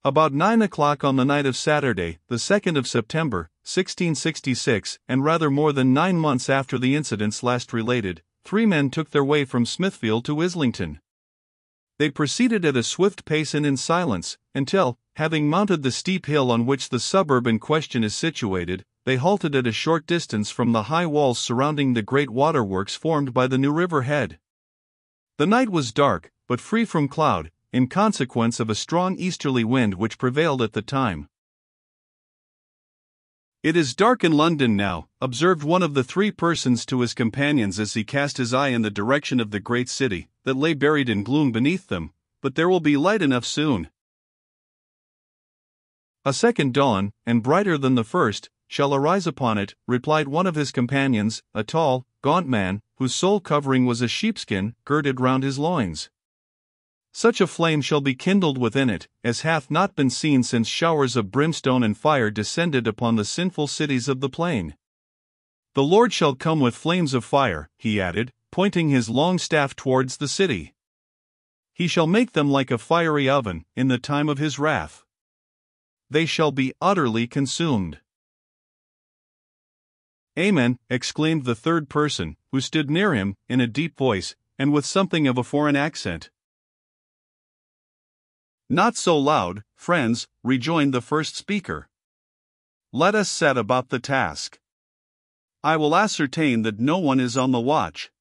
About 9 o'clock on the night of Saturday, the 2nd of September, 1666, and rather more than 9 months after the incidents last related, 3 men took their way from Smithfield to Islington. They proceeded at a swift pace and in silence, until, having mounted the steep hill on which the suburb in question is situated, they halted at a short distance from the high walls surrounding the great waterworks formed by the New River head. The night was dark, but free from cloud, in consequence of a strong easterly wind which prevailed at the time. "It is dark in London now," observed one of the 3 persons to his companions as he cast his eye in the direction of the great city, that lay buried in gloom beneath them, "but there will be light enough soon." "A second dawn, and brighter than the first, shall arise upon it," replied one of his companions, a tall, gaunt man, whose sole covering was a sheepskin girded round his loins. "Such a flame shall be kindled within it, as hath not been seen since showers of brimstone and fire descended upon the sinful cities of the plain. The Lord shall come with flames of fire," he added, pointing his long staff towards the city. "He shall make them like a fiery oven, in the time of his wrath. They shall be utterly consumed." "Amen," exclaimed the 3rd person, who stood near him, in a deep voice, and with something of a foreign accent. "Not so loud, friends," rejoined the first speaker. "Let us set about the task. I will ascertain that no one is on the watch."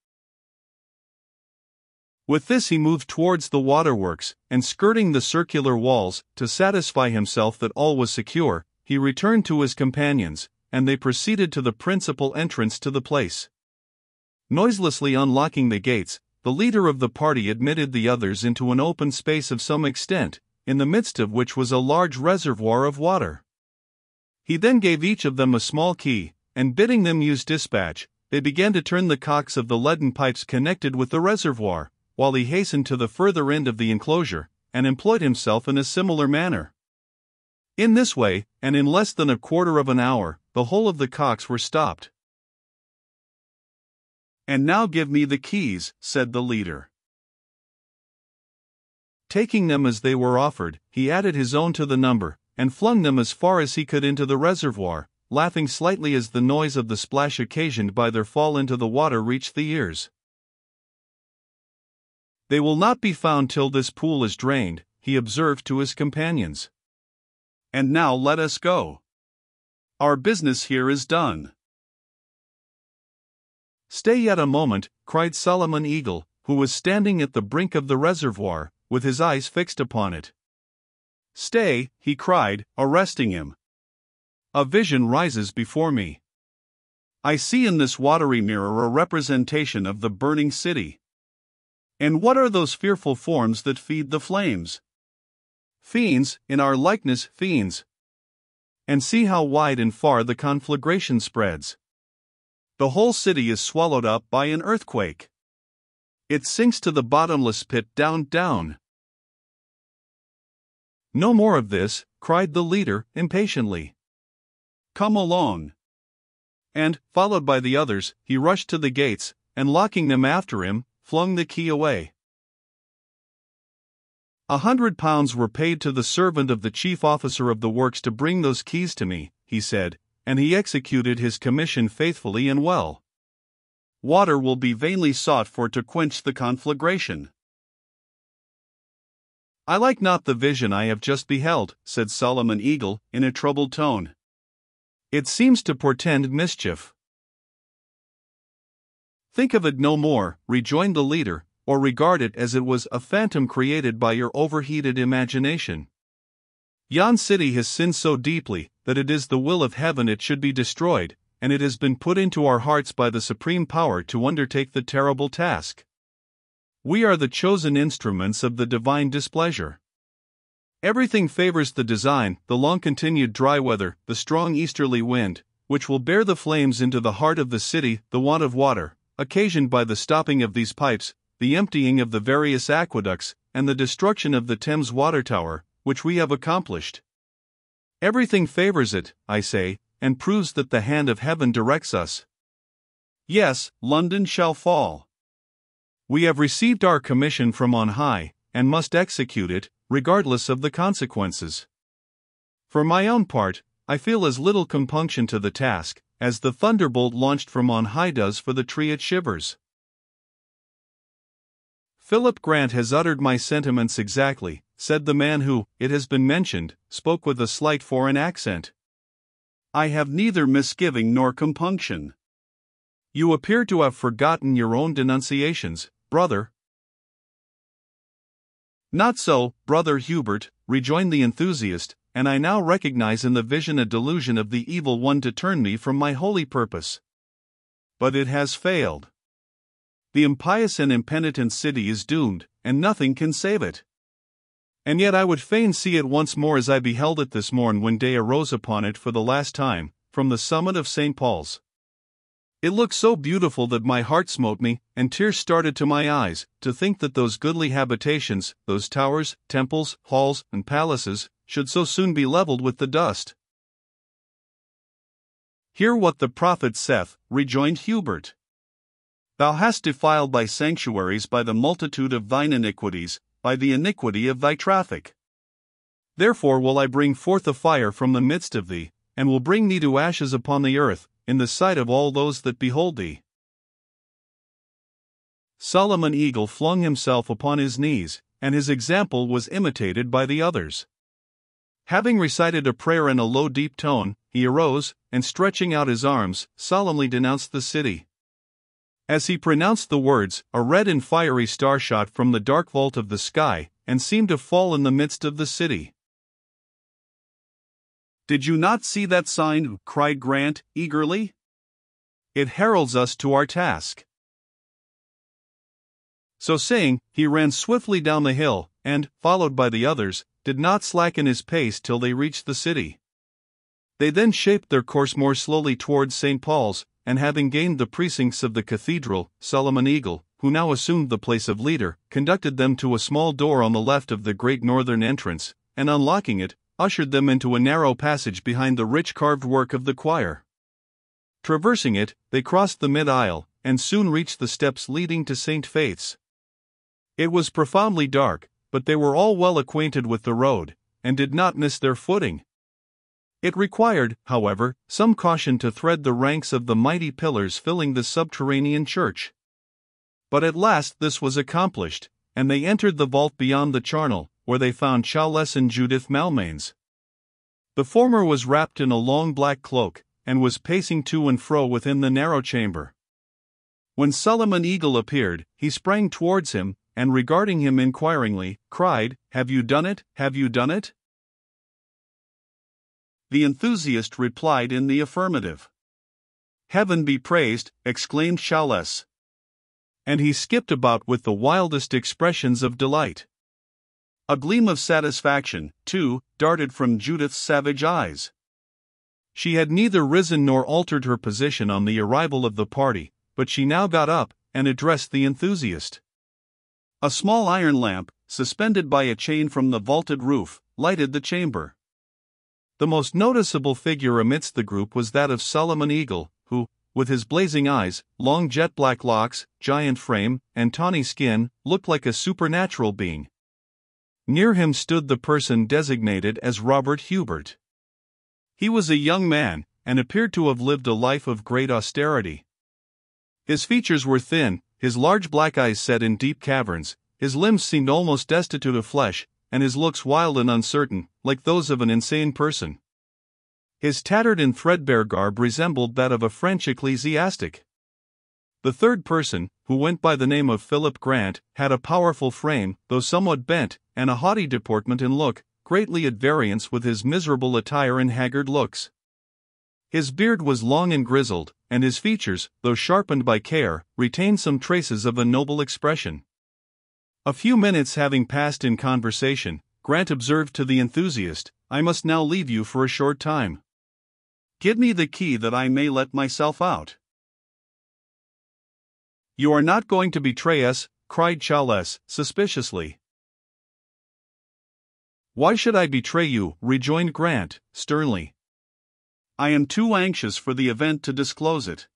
With this he moved towards the waterworks, and skirting the circular walls, to satisfy himself that all was secure, he returned to his companions, and they proceeded to the principal entrance to the place. Noiselessly unlocking the gates, the leader of the party admitted the others into an open space of some extent, in the midst of which was a large reservoir of water. He then gave each of them a small key, and bidding them use dispatch, they began to turn the cocks of the leaden pipes connected with the reservoir, while he hastened to the further end of the enclosure, and employed himself in a similar manner. In this way, and in less than a quarter of an hour, the whole of the cocks were stopped. "And now give me the keys," said the leader. Taking them as they were offered, he added his own to the number, and flung them as far as he could into the reservoir, laughing slightly as the noise of the splash occasioned by their fall into the water reached the ears. "They will not be found till this pool is drained," he observed to his companions. "And now let us go. Our business here is done." "Stay yet a moment," cried Solomon Eagle, who was standing at the brink of the reservoir, with his eyes fixed upon it. "Stay," he cried, arresting him. "A vision rises before me. I see in this watery mirror a representation of the burning city. And what are those fearful forms that feed the flames? Fiends, in our likeness, fiends. And see how wide and far the conflagration spreads. The whole city is swallowed up by an earthquake. It sinks to the bottomless pit down, down." "No more of this," cried the leader, impatiently. "Come along." And, followed by the others, he rushed to the gates, and locking them after him, flung the key away. £100 were paid to the servant of the chief officer of the works to bring those keys to me, he said, and he executed his commission faithfully and well. Water will be vainly sought for to quench the conflagration. "I like not the vision I have just beheld," said Solomon Eagle, in a troubled tone. "It seems to portend mischief." "Think of it no more," rejoined the leader, "or regard it as it was a phantom created by your overheated imagination. Yon city has sinned so deeply, that it is the will of heaven it should be destroyed, and it has been put into our hearts by the supreme power to undertake the terrible task. We are the chosen instruments of the divine displeasure. Everything favors the design, the long-continued dry weather, the strong easterly wind, which will bear the flames into the heart of the city, the want of water, occasioned by the stopping of these pipes, the emptying of the various aqueducts, and the destruction of the Thames water tower, which we have accomplished. Everything favors it, I say, and proves that the hand of heaven directs us. Yes, London shall fall. We have received our commission from on high, and must execute it, regardless of the consequences. For my own part, I feel as little compunction to the task as the thunderbolt launched from on high does for the tree it shivers. Philip Grant has uttered my sentiments exactly, said the man who, it has been mentioned, spoke with a slight foreign accent. I have neither misgiving nor compunction. You appear to have forgotten your own denunciations, brother. Not so, brother Hubert, rejoined the enthusiast, and I now recognize in the vision a delusion of the evil one to turn me from my holy purpose. But it has failed. The impious and impenitent city is doomed, and nothing can save it. And yet I would fain see it once more as I beheld it this morn when day arose upon it for the last time, from the summit of St. Paul's. It looked so beautiful that my heart smote me, and tears started to my eyes, to think that those goodly habitations, those towers, temples, halls, and palaces, should so soon be levelled with the dust. Hear what the prophet saith, rejoined Hubert. Thou hast defiled thy sanctuaries by the multitude of thine iniquities, by the iniquity of thy traffic. Therefore will I bring forth a fire from the midst of thee, and will bring thee to ashes upon the earth, in the sight of all those that behold thee. Solomon Eagle flung himself upon his knees, and his example was imitated by the others. Having recited a prayer in a low deep tone, he arose, and stretching out his arms, solemnly denounced the city. As he pronounced the words, a red and fiery star shot from the dark vault of the sky, and seemed to fall in the midst of the city. Did you not see that sign? Cried Grant, eagerly. It heralds us to our task. So saying, he ran swiftly down the hill, and, followed by the others, did not slacken his pace till they reached the city. They then shaped their course more slowly towards St. Paul's, and having gained the precincts of the cathedral, Solomon Eagle, who now assumed the place of leader, conducted them to a small door on the left of the great northern entrance, and unlocking it, ushered them into a narrow passage behind the rich carved work of the choir. Traversing it, they crossed the mid-aisle, and soon reached the steps leading to St. Faith's. It was profoundly dark, but they were all well acquainted with the road, and did not miss their footing. It required, however, some caution to thread the ranks of the mighty pillars filling the subterranean church. But at last this was accomplished, and they entered the vault beyond the charnel, where they found Chawles and Judith Malmains. The former was wrapped in a long black cloak, and was pacing to and fro within the narrow chamber. When Solomon Eagle appeared, he sprang towards him, and regarding him inquiringly, cried, "Have you done it? Have you done it?" The enthusiast replied in the affirmative. "Heaven be praised," exclaimed Chawles. And he skipped about with the wildest expressions of delight. A gleam of satisfaction, too, darted from Judith's savage eyes. She had neither risen nor altered her position on the arrival of the party, but she now got up, and addressed the enthusiast. A small iron lamp, suspended by a chain from the vaulted roof, lighted the chamber. The most noticeable figure amidst the group was that of Solomon Eagle, who, with his blazing eyes, long jet-black locks, giant frame, and tawny skin, looked like a supernatural being. Near him stood the person designated as Robert Hubert. He was a young man, and appeared to have lived a life of great austerity. His features were thin, his large black eyes set in deep caverns, his limbs seemed almost destitute of flesh, and his looks wild and uncertain, like those of an insane person. His tattered and threadbare garb resembled that of a French ecclesiastic. The third person, who went by the name of Philip Grant, had a powerful frame, though somewhat bent, and a haughty deportment and look, greatly at variance with his miserable attire and haggard looks. His beard was long and grizzled, and his features, though sharpened by care, retained some traces of a noble expression. A few minutes having passed in conversation, Grant observed to the enthusiast, "I must now leave you for a short time. Give me the key that I may let myself out." "You are not going to betray us?" cried Chawles, suspiciously. "Why should I betray you?" rejoined Grant, sternly. "I am too anxious for the event to disclose it."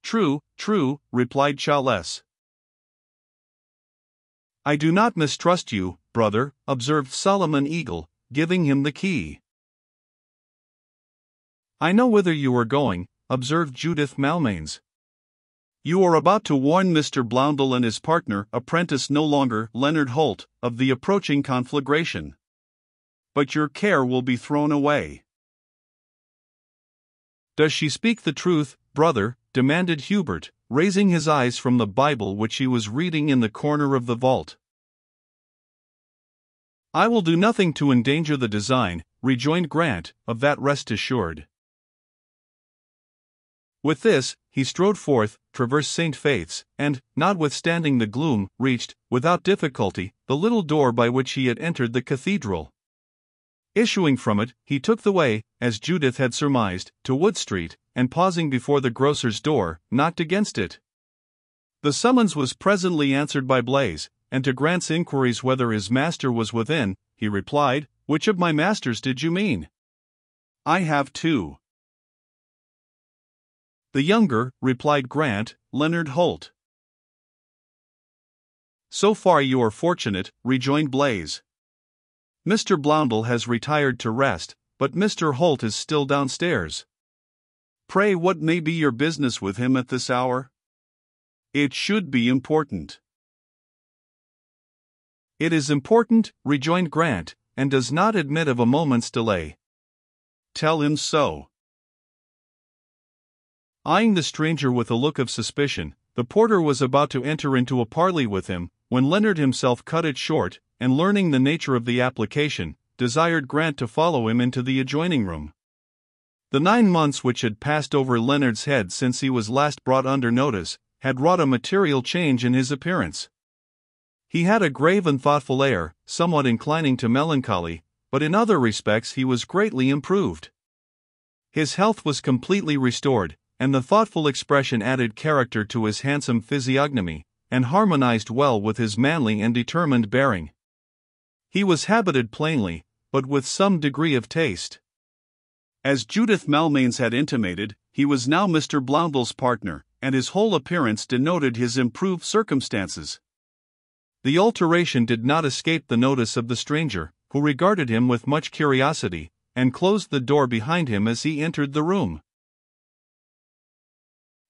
"True, true," replied Chawles. "I do not mistrust you, brother," observed Solomon Eagle, giving him the key. "I know whither you are going," observed Judith Malmains. "You are about to warn Mr. Blondel and his partner, apprentice no longer, Leonard Holt, of the approaching conflagration. But your care will be thrown away." "Does she speak the truth, brother?" demanded Hubert, raising his eyes from the Bible which he was reading in the corner of the vault. "I will do nothing to endanger the design," rejoined Grant, "of that rest assured." With this, he strode forth, traversed St. Faith's, and, notwithstanding the gloom, reached, without difficulty, the little door by which he had entered the cathedral. Issuing from it, he took the way, as Judith had surmised, to Wood Street, and pausing before the grocer's door, knocked against it. The summons was presently answered by Blaise, and to Grant's inquiries whether his master was within, he replied, "Which of my masters did you mean? I have two." "The younger," replied Grant, "Leonard Holt." "So far you are fortunate," rejoined Blaise. "Mr. Blondel has retired to rest, but Mr. Holt is still downstairs. Pray, what may be your business with him at this hour?" "It should be important." "It is important," rejoined Grant, "and does not admit of a moment's delay." "Tell him so." Eyeing the stranger with a look of suspicion, the porter was about to enter into a parley with him, when Leonard himself cut it short, and learning the nature of the application, desired Grant to follow him into the adjoining room. The 9 months which had passed over Leonard's head since he was last brought under notice, had wrought a material change in his appearance. He had a grave and thoughtful air, somewhat inclining to melancholy, but in other respects he was greatly improved. His health was completely restored, and the thoughtful expression added character to his handsome physiognomy, and harmonized well with his manly and determined bearing. He was habited plainly, but with some degree of taste. As Judith Malmains had intimated, he was now Mr. Blondel's partner, and his whole appearance denoted his improved circumstances. The alteration did not escape the notice of the stranger, who regarded him with much curiosity, and closed the door behind him as he entered the room.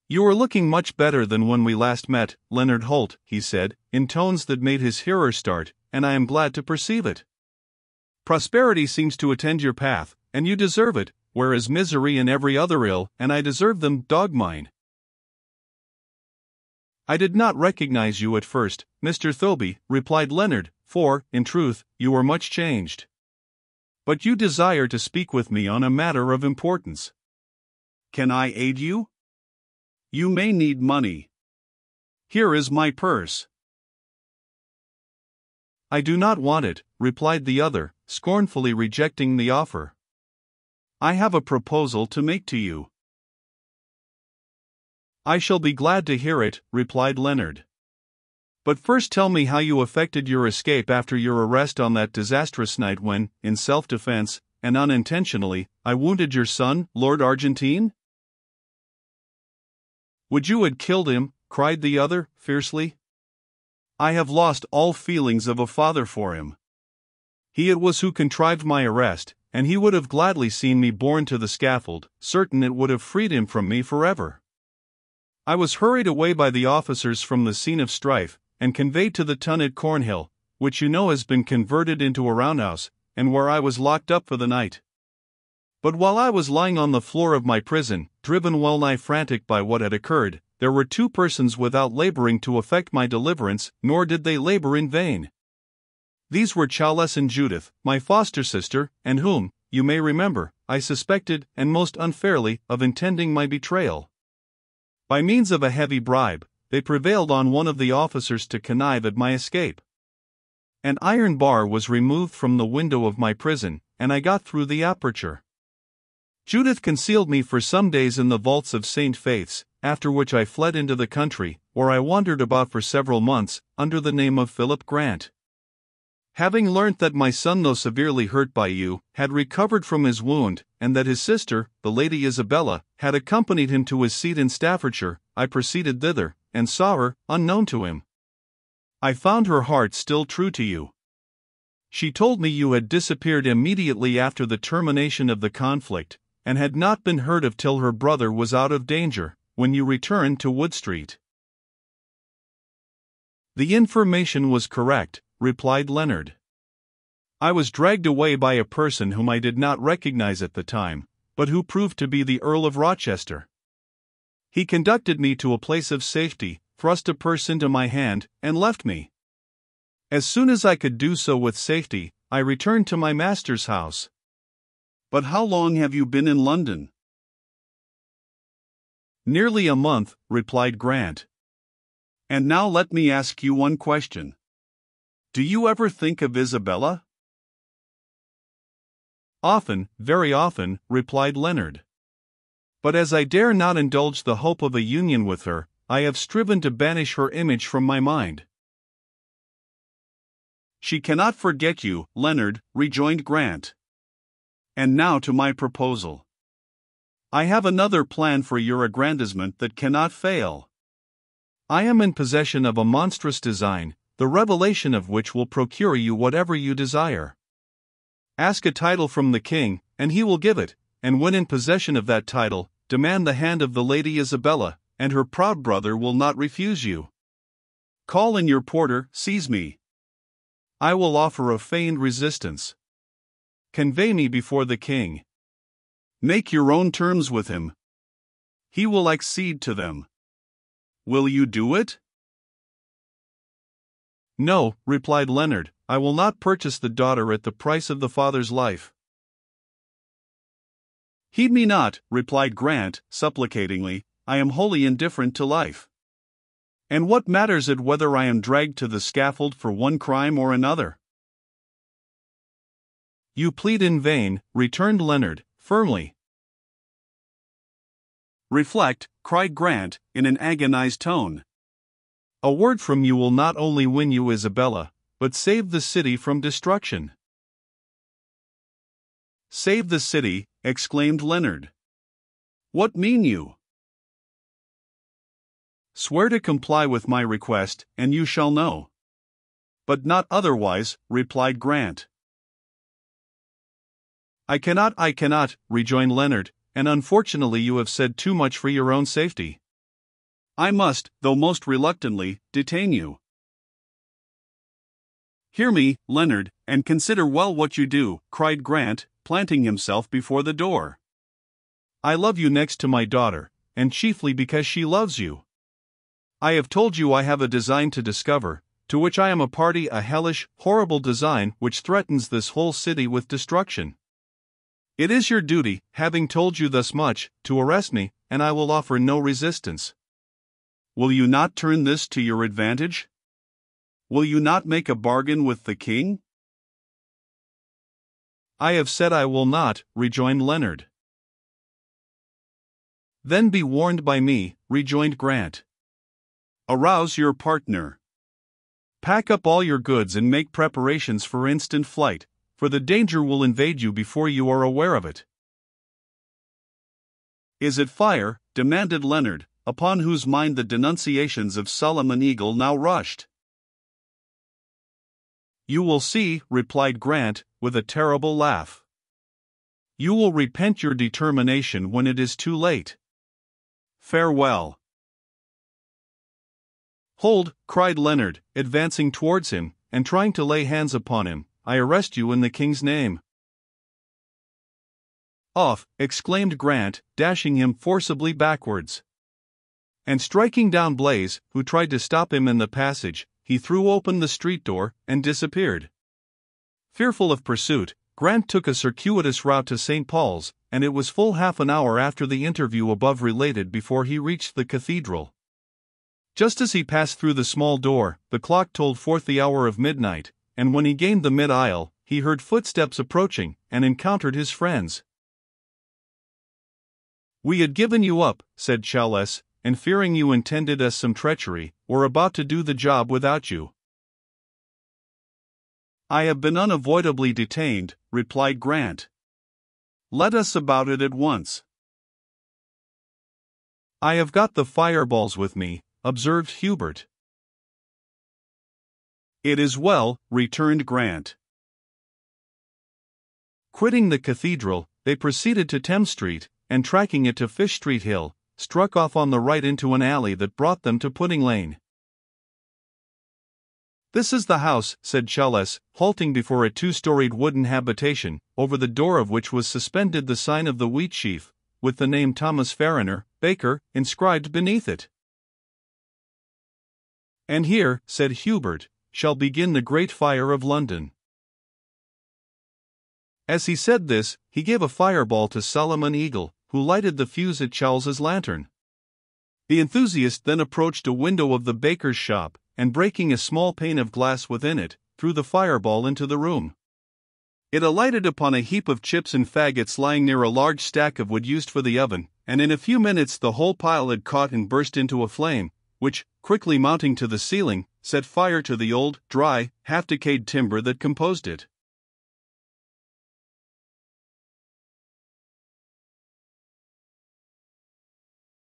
"You are looking much better than when we last met, Leonard Holt," he said, in tones that made his hearer start, "and I am glad to perceive it. Prosperity seems to attend your path, and you deserve it, whereas misery and every other ill, and I deserve them, dog mine." "I did not recognize you at first, Mr. Thoby," replied Leonard, "for, in truth, you are much changed. But you desire to speak with me on a matter of importance. Can I aid you? You may need money. Here is my purse." "I do not want it," replied the other, scornfully rejecting the offer. "I have a proposal to make to you." "I shall be glad to hear it," replied Leonard. "But first tell me how you effected your escape after your arrest on that disastrous night when, in self-defense, and unintentionally, I wounded your son, Lord Argentine." "Would you had killed him?" cried the other, fiercely. "I have lost all feelings of a father for him. He it was who contrived my arrest, and he would have gladly seen me borne to the scaffold, certain it would have freed him from me forever. I was hurried away by the officers from the scene of strife, and conveyed to the tun at Cornhill, which you know has been converted into a roundhouse, and where I was locked up for the night. But while I was lying on the floor of my prison, driven well nigh frantic by what had occurred, there were 2 persons without laboring to effect my deliverance, nor did they labor in vain. These were Chowless and Judith, my foster sister, and whom, you may remember, I suspected, and most unfairly, of intending my betrayal. By means of a heavy bribe, they prevailed on one of the officers to connive at my escape. An iron bar was removed from the window of my prison, and I got through the aperture. Judith concealed me for some days in the vaults of St. Faith's, after which I fled into the country, where I wandered about for several months, under the name of Philip Grant. Having learnt that my son, though severely hurt by you, had recovered from his wound, and that his sister, the Lady Isabella, had accompanied him to his seat in Staffordshire, I proceeded thither, and saw her, unknown to him. I found her heart still true to you. She told me you had disappeared immediately after the termination of the conflict, and had not been heard of till her brother was out of danger, when you returned to Wood Street." "The information was correct," replied Leonard. "I was dragged away by a person whom I did not recognize at the time, but who proved to be the Earl of Rochester. He conducted me to a place of safety, thrust a purse into my hand, and left me. As soon as I could do so with safety, I returned to my master's house." "But how long have you been in London?" "Nearly a month," replied Grant. "And now let me ask you one question. Do you ever think of Isabella?" "Often, very often," replied Leonard. "But as I dare not indulge the hope of a union with her, I have striven to banish her image from my mind." "She cannot forget you, Leonard," rejoined Grant. "And now to my proposal. I have another plan for your aggrandizement that cannot fail. I am in possession of a monstrous design, the revelation of which will procure you whatever you desire. Ask a title from the king, and he will give it, and when in possession of that title, demand the hand of the Lady Isabella, and her proud brother will not refuse you. Call in your porter, seize me. I will offer a feigned resistance. Convey me before the king. Make your own terms with him. He will accede to them. Will you do it?" "No," replied Leonard, "I will not purchase the daughter at the price of the father's life." "Heed me not," replied Grant, supplicatingly, "I am wholly indifferent to life. And what matters it whether I am dragged to the scaffold for one crime or another?" "You plead in vain," returned Leonard, firmly. "Reflect," cried Grant, in an agonized tone. "A word from you will not only win you Isabella, but save the city from destruction." "Save the city," exclaimed Leonard. "What mean you?" "Swear to comply with my request, and you shall know." "But not otherwise," replied Grant. I cannot," rejoined Leonard, "and unfortunately you have said too much for your own safety. I must, though most reluctantly, detain you." "Hear me, Leonard, and consider well what you do," cried Grant, planting himself before the door. "I love you next to my daughter, and chiefly because she loves you. I have told you I have a design to discover, to which I am a party, a hellish, horrible design which threatens this whole city with destruction. It is your duty, having told you thus much, to arrest me, and I will offer no resistance. Will you not turn this to your advantage? Will you not make a bargain with the king?" "I have said I will not," rejoined Leonard. "Then be warned by me," rejoined Grant. "Arouse your partner. Pack up all your goods and make preparations for instant flight, for the danger will invade you before you are aware of it." "Is it fire?" demanded Leonard, upon whose mind the denunciations of Solomon Eagle now rushed. "You will see," replied Grant, with a terrible laugh. "You will repent your determination when it is too late. Farewell." "Hold," cried Leonard, advancing towards him, and trying to lay hands upon him, "I arrest you in the king's name." "Off!" exclaimed Grant, dashing him forcibly backwards. And striking down Blaze, who tried to stop him in the passage, he threw open the street door, and disappeared. Fearful of pursuit, Grant took a circuitous route to St. Paul's, and it was full half an hour after the interview above related before he reached the cathedral. Just as he passed through the small door, the clock told forth the hour of midnight, and when he gained the mid-aisle, he heard footsteps approaching, and encountered his friends. "We had given you up," said Challis, "and fearing you intended us some treachery, were about to do the job without you." "I have been unavoidably detained," replied Grant. "Let us about it at once." "I have got the fireballs with me," observed Hubert. "It is well," returned Grant. Quitting the cathedral, they proceeded to Thames Street, and tracking it to Fish Street Hill, struck off on the right into an alley that brought them to Pudding Lane. "This is the house," said Challis, halting before a two-storied wooden habitation, over the door of which was suspended the sign of the Wheatsheaf, with the name Thomas Farriner, baker, inscribed beneath it. "And here," said Hubert, "shall begin the Great Fire of London." As he said this, he gave a fireball to Solomon Eagle, who lighted the fuse at Charles's lantern. The enthusiast then approached a window of the baker's shop, and breaking a small pane of glass within it, threw the fireball into the room. It alighted upon a heap of chips and faggots lying near a large stack of wood used for the oven, and in a few minutes the whole pile had caught and burst into a flame, which, quickly mounting to the ceiling, set fire to the old, dry, half-decayed timber that composed it.